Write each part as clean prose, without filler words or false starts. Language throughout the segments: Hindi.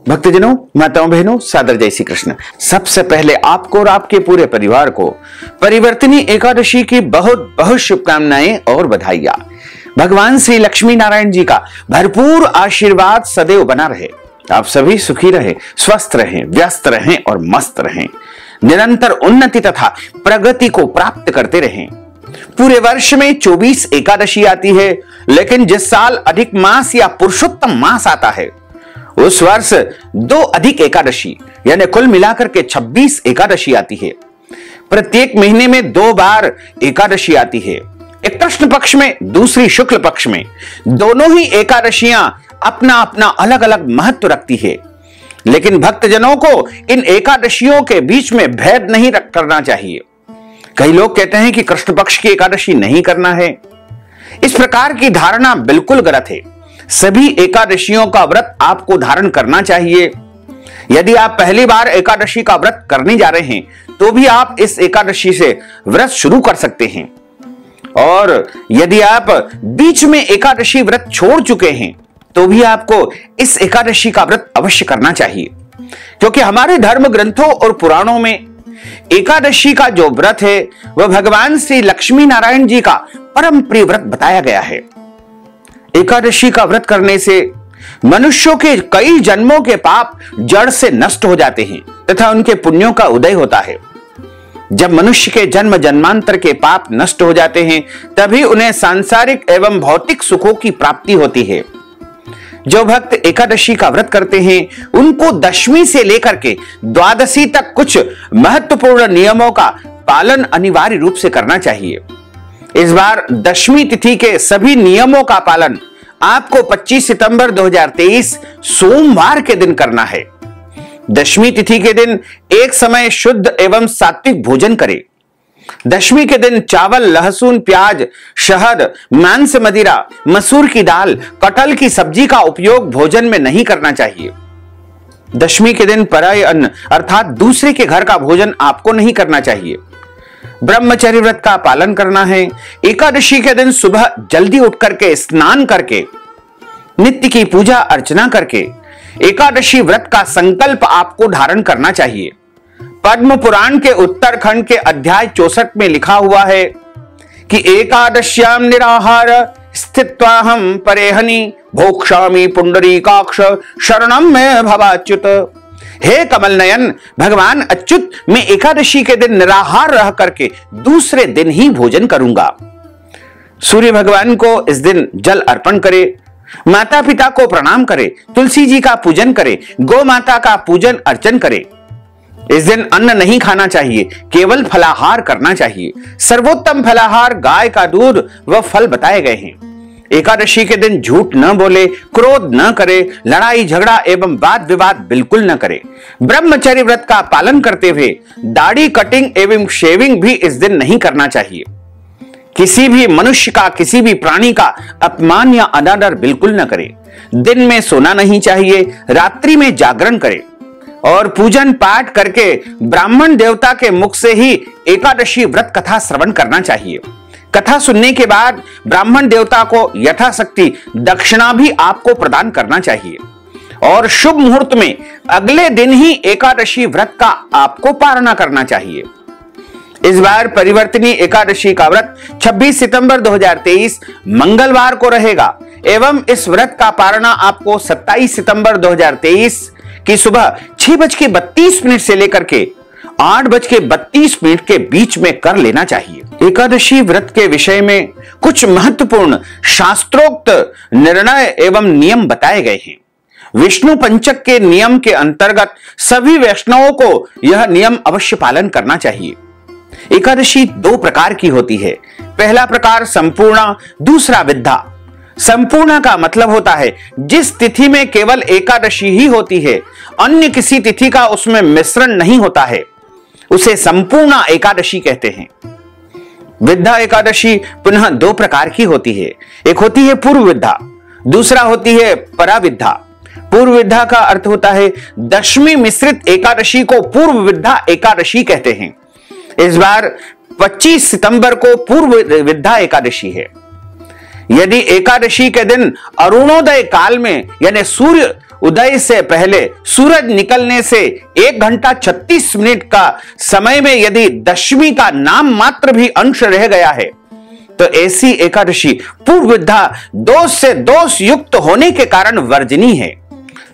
भक्तजनों, माताओं, बहनों, सादर जय श्री कृष्ण। सबसे पहले आपको और आपके पूरे परिवार को परिवर्तनी एकादशी की बहुत बहुत शुभकामनाएं और बधाइयां। भगवान श्री लक्ष्मी नारायण जी का भरपूर आशीर्वाद सदैव बना रहे। आप सभी सुखी रहें, स्वस्थ रहें, व्यस्त रहें और मस्त रहें। निरंतर उन्नति तथा प्रगति को प्राप्त करते रहें। पूरे वर्ष में 24 एकादशी आती है, लेकिन जिस साल अधिक मास या पुरुषोत्तम मास आता है उस वर्ष 2 अधिक एकादशी यानी कुल मिलाकर के 26 एकादशी आती है। प्रत्येक महीने में 2 बार एकादशी आती है, एक कृष्ण पक्ष में, दूसरी शुक्ल पक्ष में। दोनों ही एकादशियां अपना अपना अलग अलग महत्व रखती है, लेकिन भक्तजनों को इन एकादशियों के बीच में भेद नहीं करना चाहिए। कई लोग कहते हैं कि कृष्ण पक्ष की एकादशी नहीं करना है। इस प्रकार की धारणा बिल्कुल गलत है। सभी एकादशियों का व्रत आपको धारण करना चाहिए। यदि आप पहली बार एकादशी का व्रत करने जा रहे हैं तो भी आप इस एकादशी से व्रत शुरू कर सकते हैं, और यदि आप बीच में एकादशी व्रत छोड़ चुके हैं तो भी आपको इस एकादशी का व्रत अवश्य करना चाहिए, क्योंकि हमारे धर्म ग्रंथों और पुराणों में एकादशी का जो व्रत है वह भगवान श्री लक्ष्मी नारायण जी का परम प्रिय व्रत बताया गया है। एकादशी का व्रत करने से मनुष्यों के कई जन्मों के पाप जड़ से नष्ट हो जाते हैं तथा उनके पुण्यों का उदय होता है। जब मनुष्य के जन्म जन्मांतर के पाप नष्ट हो जाते हैं तभी उन्हें सांसारिक एवं भौतिक सुखों की प्राप्ति होती है। जो भक्त एकादशी का व्रत करते हैं उनको दशमी से लेकर के द्वादशी तक कुछ महत्वपूर्ण नियमों का पालन अनिवार्य रूप से करना चाहिए। इस बार दशमी तिथि के सभी नियमों का पालन आपको 25 सितंबर 2023 सोमवार के दिन करना है। दशमी तिथि के दिन एक समय शुद्ध एवं सात्विक भोजन करें। दशमी के दिन चावल, लहसुन, प्याज, शहद, मांस, मदिरा, मसूर की दाल, कटहल की सब्जी का उपयोग भोजन में नहीं करना चाहिए। दशमी के दिन पराय अन्न अर्थात दूसरे के घर का भोजन आपको नहीं करना चाहिए। ब्रह्मचर्य व्रत का पालन करना है। एकादशी के दिन सुबह जल्दी उठ करके स्नान करके नित्य की पूजा अर्चना करके एकादशी व्रत का संकल्प आपको धारण करना चाहिए। पद्म पुराण के उत्तरखंड के अध्याय 64 में लिखा हुआ है कि एकादश्याम निराहार स्थित्वाहम परेहनि भोक्ष्यामि पुंडरीकाक्ष शरणम में भवाच्युत। हे कमल नयन, भगवान अच्युत, मैं एकादशी के दिन निराहार रह करके दूसरे दिन ही भोजन करूंगा। सूर्य भगवान को इस दिन जल अर्पण करे, माता पिता को प्रणाम करे, तुलसी जी का पूजन करे, गौ माता का पूजन अर्चन करे। इस दिन अन्न नहीं खाना चाहिए, केवल फलाहार करना चाहिए। सर्वोत्तम फलाहार गाय का दूध व फल बताए गए हैं। एकादशी के दिन झूठ न बोले, क्रोध न करे, लड़ाई झगड़ा एवं वाद विवाद बिल्कुल न करे। ब्रह्मचर्य व्रत का पालन करते हुए दाढ़ी कटिंग एवं शेविंग भी इस दिन नहीं करना चाहिए। किसी भी मनुष्य का, किसी भी प्राणी का अपमान या अनादर बिल्कुल न करे। दिन में सोना नहीं चाहिए, रात्रि में जागरण करे और पूजन पाठ करके ब्राह्मण देवता के मुख से ही एकादशी व्रत कथा श्रवण करना चाहिए। कथा सुनने के बाद ब्राह्मण देवता को यथाशक्ति दक्षिणा भी आपको प्रदान करना चाहिए, और शुभ मुहूर्त में अगले दिन ही एकादशी व्रत का आपको पारणा करना चाहिए। इस बार परिवर्तनी एकादशी का व्रत 26 सितंबर 2023 मंगलवार को रहेगा एवं इस व्रत का पारणा आपको 27 सितंबर 2023 की सुबह 6:32 से लेकर के 8:32 के बीच में कर लेना चाहिए। एकादशी व्रत के विषय में कुछ महत्वपूर्ण शास्त्रोक्त निर्णय एवं नियम बताए गए हैं। विष्णु पंचक के नियम के अंतर्गत सभी वैष्णवों को यह नियम अवश्य पालन करना चाहिए। एकादशी 2 प्रकार की होती है। पहला प्रकार संपूर्णा, दूसरा विद्धा। संपूर्णा का मतलब होता है जिस तिथि में केवल एकादशी ही होती है, अन्य किसी तिथि का उसमें मिश्रण नहीं होता है, उसे संपूर्णा एकादशी कहते हैं। विद्या एकादशी पुनः 2 प्रकार की होती है। एक होती है पूर्व विद्या, दूसरा होती है पराविद्या। पूर्व विद्या का अर्थ होता है दशमी मिश्रित एकादशी को पूर्व विद्या एकादशी कहते हैं। इस बार 25 सितंबर को पूर्व विद्या एकादशी है। यदि एकादशी के दिन अरुणोदय काल में यानी सूर्य उदय से पहले सूरज निकलने से 1 घंटा 36 मिनट का समय में यदि दशमी का नाम मात्र भी अंश रह गया है तो ऐसी एकादशी पूर्वविद्या दोष से दोष युक्त होने के कारण वर्जनीय है।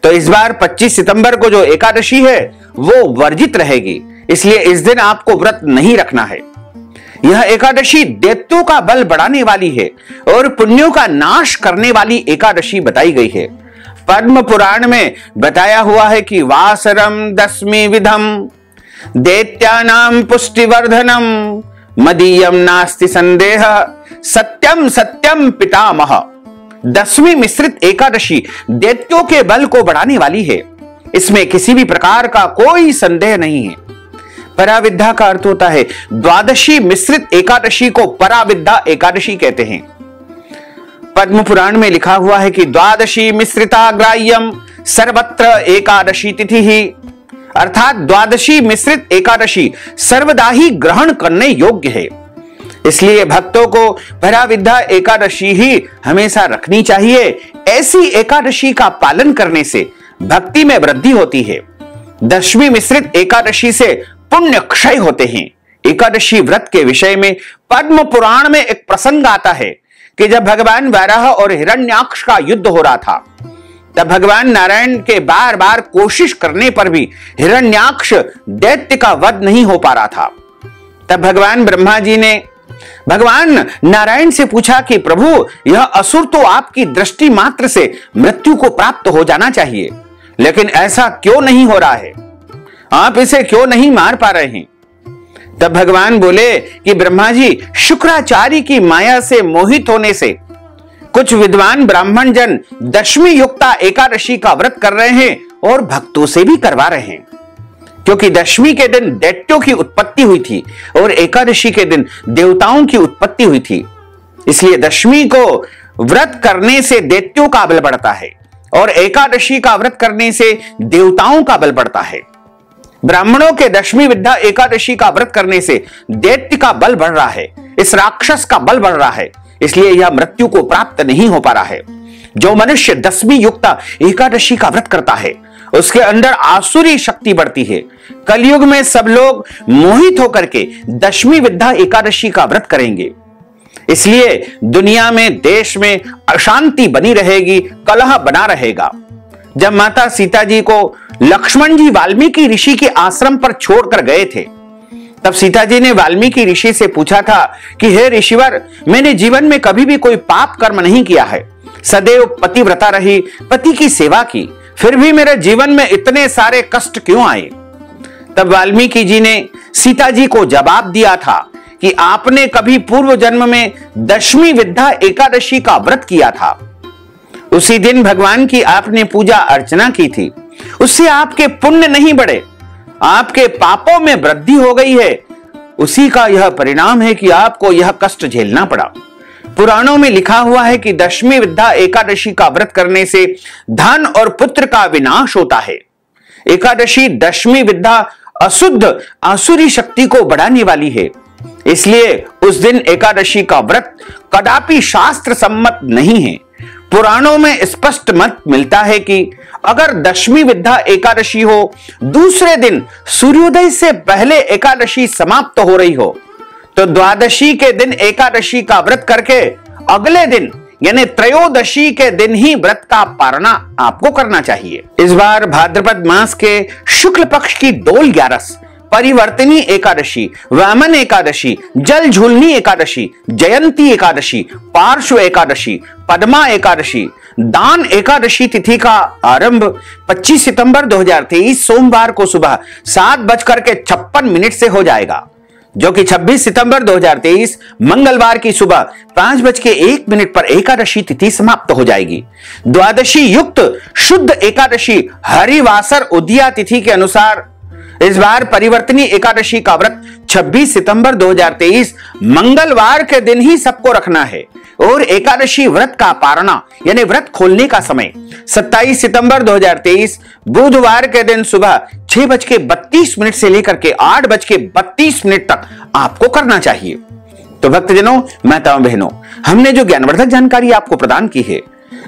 तो इस बार 25 सितंबर को जो एकादशी है वो वर्जित रहेगी, इसलिए इस दिन आपको व्रत नहीं रखना है। यह एकादशी दैत्यों का बल बढ़ाने वाली है और पुण्यों का नाश करने वाली एकादशी बताई गई है। पद्म पुराण में बताया हुआ है कि वासरम दशमी विधम दैत्यानाम पुष्टिवर्धनम मदीयम नास्ति संदेह सत्यम सत्यम पितामह। दशमी मिश्रित एकादशी दैत्यों के बल को बढ़ाने वाली है, इसमें किसी भी प्रकार का कोई संदेह नहीं है। पराविद्या का अर्थ होता है द्वादशी मिश्रित एकादशी को पराविद्या एकादशी कहते हैं। पद्म पुराण में लिखा हुआ है कि द्वादशी मिश्रिता ग्राह्यम सर्वत्र एकादशी तिथि ही, अर्थात द्वादशी मिश्रित एकादशी सर्वदा ही ग्रहण करने योग्य है। इसलिए भक्तों को पराविद्या एकादशी ही हमेशा रखनी चाहिए। ऐसी एकादशी का पालन करने से भक्ति में वृद्धि होती है। दशमी मिश्रित एकादशी से पुण्य क्षय होते हैं। एकादशी व्रत के विषय में पद्म पुराण में एक प्रसंग आता है कि जब भगवान वराह और हिरण्याक्ष का युद्ध हो रहा था, तब भगवान नारायण के बार बार कोशिश करने पर भी हिरण्याक्ष दैत्य का वध नहीं हो पा रहा था। तब भगवान ब्रह्मा जी ने भगवान नारायण से पूछा कि प्रभु, यह असुर तो आपकी दृष्टि मात्र से मृत्यु को प्राप्त हो जाना चाहिए, लेकिन ऐसा क्यों नहीं हो रहा है? आप इसे क्यों नहीं मार पा रहे हैं? तब भगवान बोले कि ब्रह्मा जी, शुक्राचार्य की माया से मोहित होने से कुछ विद्वान ब्राह्मण जन दशमी युक्ता एकादशी का व्रत कर रहे हैं और भक्तों से भी करवा रहे हैं, क्योंकि दशमी के दिन दैत्यों की उत्पत्ति हुई थी और एकादशी के दिन देवताओं की उत्पत्ति हुई थी। इसलिए दशमी को व्रत करने से दैत्यों का बल बढ़ता है और एकादशी का व्रत करने से देवताओं का बल बढ़ता है। ब्राह्मणों के दशमी विद्या एकादशी का व्रत करने से दैत्य का बल बढ़ रहा है, इस राक्षस का बल बढ़ रहा है, इसलिए यह मृत्यु को प्राप्त नहीं हो पा रहा है। जो मनुष्य दशमी युक्त एकादशी का व्रत करता है उसके अंदर आसुरी शक्ति बढ़ती है। कलयुग में सब लोग मोहित होकर के दशमी विद्या एकादशी का व्रत करेंगे, इसलिए दुनिया में देश में अशांति बनी रहेगी, कलह बना रहेगा। जब माता सीता जी को लक्ष्मण जी वाल्मीकि ऋषि के आश्रम पर छोड़कर गए थे, तब सीता जी ने वाल्मीकि ऋषि से पूछा था कि हे ऋषिवर, मैंने जीवन में कभी भी कोई पाप कर्म नहीं किया है, सदैव पतिव्रता रही, पति की सेवा की, फिर भी मेरे जीवन में इतने सारे कष्ट क्यों आए? तब वाल्मीकि जी ने सीता जी को जवाब दिया था कि आपने कभी पूर्व जन्म में दशमी विद्या एकादशी का व्रत किया था, उसी दिन भगवान की आपने पूजा अर्चना की थी, उससे आपके पुण्य नहीं बढ़े, आपके पापों में वृद्धि हो गई है, उसी का यह परिणाम है कि आपको यह कष्ट झेलना पड़ा। पुराणों में लिखा हुआ है कि दशमी विद्या एकादशी का व्रत करने से धन और पुत्र का विनाश होता है। एकादशी दशमी विद्या अशुद्ध आसुरी शक्ति को बढ़ाने वाली है, इसलिए उस दिन एकादशी का व्रत कदापि शास्त्र सम्मत नहीं है। पुराणों में स्पष्ट मत मिलता है कि अगर दशमी विद्या एकादशी हो, दूसरे दिन सूर्योदय से पहले एकादशी समाप्त हो रही हो, तो द्वादशी के दिन एकादशी का व्रत करके अगले दिन यानी त्रयोदशी के दिन ही व्रत का पारणा आपको करना चाहिए। इस बार भाद्रपद मास के शुक्ल पक्ष की डोल 11, परिवर्तनी एकादशी, वामन एकादशी, जल झूलनी एकादशी, जयंती एकादशी, पार्श्व एकादशी, पद्मा एकादशी, दान एकादशी तिथि का आरंभ 25 सितंबर 2023 सोमवार को सुबह 7:56 से हो जाएगा, जो कि 26 सितंबर 2023 मंगलवार की सुबह 5:01 पर एकादशी तिथि समाप्त हो जाएगी। द्वादशी युक्त शुद्ध एकादशी हरिवासर उदया तिथि के अनुसार इस बार परिवर्तनी एकादशी का व्रत 26 सितंबर 2023 मंगलवार के दिन ही सबको रखना है और एकादशी व्रत का पारणा यानी व्रत खोलने का समय 27 सितंबर 2023 बुधवार के दिन सुबह 6:32 से लेकर के 8:32 तक आपको करना चाहिए। तो भक्तजनों, माताओं बहनों, हमने जो ज्ञानवर्धक जानकारी आपको प्रदान की है,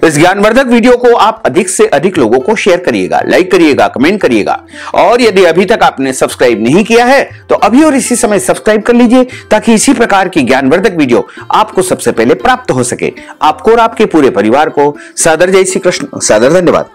इस ज्ञानवर्धक वीडियो को आप अधिक से अधिक लोगों को शेयर करिएगा, लाइक करिएगा, कमेंट करिएगा। और यदि अभी तक आपने सब्सक्राइब नहीं किया है तो अभी और इसी समय सब्सक्राइब कर लीजिए, ताकि इसी प्रकार की ज्ञानवर्धक वीडियो आपको सबसे पहले प्राप्त हो सके। आपको और आपके पूरे परिवार को सादर जय श्री कृष्ण, सादर धन्यवाद।